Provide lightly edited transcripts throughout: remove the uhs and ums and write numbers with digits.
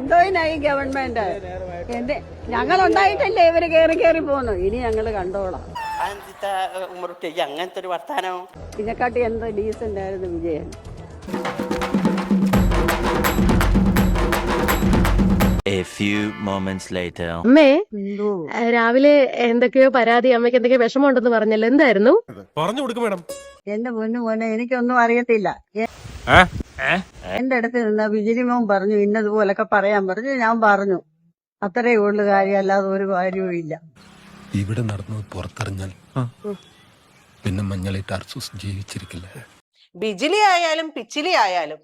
എന്തോയിനായി government ഞങ്ങൾ ഉണ്ടായിട്ടല്ലേ ഇവര് കേറി പോന്നു. ഇനി ഞങ്ങള് കണ്ടോളാം. അങ്ങനത്തെ ഒരു വർത്താനം ഇതിനെക്കാട്ടി എന്തോ ഡീസന്റ് ആയിരുന്നു Vijayan. A few moments later. അമ്മേ, രാവിലെ എന്തൊക്കെയോ പരാതി, അമ്മയ്ക്ക് എന്തൊക്കെയോ വിഷമമുണ്ടെന്ന് പറഞ്ഞല്ലോ, എന്തായിരുന്നു? പറഞ്ഞു കൊടുക്കും മേഡം. എന്റെ മോനെ എനിക്കൊന്നും അറിയത്തില്ല. എന്റെ അടുത്ത് നിന്ന വിജിലിമോൻ പറഞ്ഞു ഇന്നതുപോലൊക്കെ പറയാൻ പറഞ്ഞു. ഞാൻ പറഞ്ഞു അത്രേ ഉള്ളു കാര്യം, അല്ലാതെ ഒരു കാര്യവും ഇല്ല. ഇവിടെ നടന്നത് പുറത്തറിഞ്ഞാൽ പിന്നെ മഞ്ഞളിട്ട് അർസൂസ് ജീവിച്ചിരിക്കില്ല. ബിജിലി ആയാലും പിച്ചിലി ആയാലും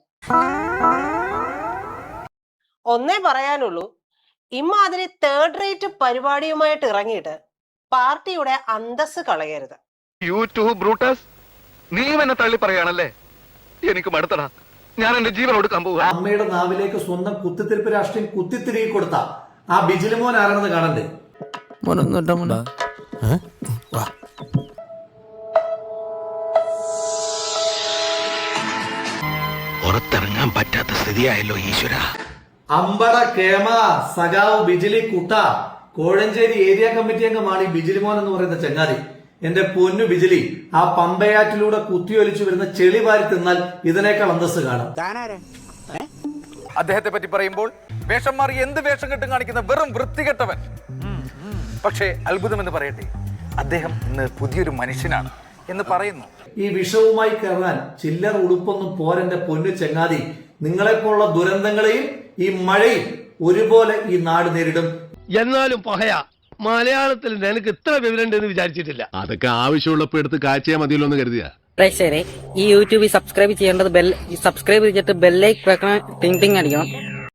ഒന്നേ പറയാനുള്ളൂ, ഇമ്മാതിരി തേർഡ് റേറ്റ് പരിപാടിയുമായിട്ട് ഇറങ്ങിയിട്ട് പാർട്ടിയുടെ അന്തസ് കളയരുത്. യൂട്യൂബ് ബ്രൂട്ടസ്, നീ എന്നെ തള്ളി പറയാണല്ലേ? എനിക്ക് മടുത്തടാ, ഞാൻ എന്റെ ജീവൻ കൊടുക്കാൻ പോവുക. അമ്മയുടെ നാവിലേക്ക് സ്വന്തം കുത്തിത്തിരിപ്പ് രാഷ്ട്രീയം കുത്തിത്തിരികെ കൊടുത്ത ആ ബിജിലിമോൻ ആരാണെന്ന് കാണണ്ടേ? പുറത്തിറങ്ങാൻ പറ്റാത്ത സ്ഥിതിയായല്ലോ ഈശ്വര. അമ്പട കേമ സഖാവ് ബിജിലി കുട്ട, കോഴഞ്ചേരി ഏരിയ കമ്മിറ്റി അംഗമാണ് ഈ ബിജിലിമോൻ എന്ന് പറയുന്ന ചങ്ങാതി. എന്റെ പൊന്നു ബിജിലി, ആ പമ്പയാറ്റിലൂടെ കുത്തിയൊലിച്ചു വരുന്ന ചെളി വാരി തിന്നാൽ ഇതിനേക്കാൾ അന്തസ് കാണും. അദ്ദേഹത്തെ പറ്റി പറയുമ്പോൾ വേഷം മാറി എന്ത് വേഷം കെട്ടും കാണിക്കുന്ന വെറും വൃത്തികെട്ടവൻ. പക്ഷേ അത്ഭുതമെന്ന് പറയട്ടെ, അദ്ദേഹം ഇന്ന് പുതിയൊരു മനുഷ്യനാണ് എന്ന് പറയുന്നു. ഈ വിഷവുമായി കയറാൻ ചില്ലർ ഉടുപ്പൊന്നും പോരെന്റെ പൊന്നു ചങ്ങാതി. നിങ്ങളെപ്പോലുള്ള ദുരന്തങ്ങളെയും ഈ മഴയും ഒരുപോലെ ഈ നാട് നേരിടും. എന്നാലും പഹയ മലയാളത്തിൽ നിനക്ക് ഇത്ര വിവരമുണ്ടെന്ന് വിചാരിച്ചിട്ടില്ല. അതൊക്കെ ആവശ്യമുള്ളപ്പോ എടുത്ത് കാഴ്ചയാ മതിയല്ലോ എന്ന് കരുതിയാ. ഈ യൂട്യൂബിൽ സബ്സ്ക്രൈബ് ചെയ്യേണ്ടത് സബ്സ്ക്രൈബ് ചെയ്തിട്ട് ബെല്ലൈക്ക് വെക്കണം, ടിങ് ടിങ് അടിക്കണം.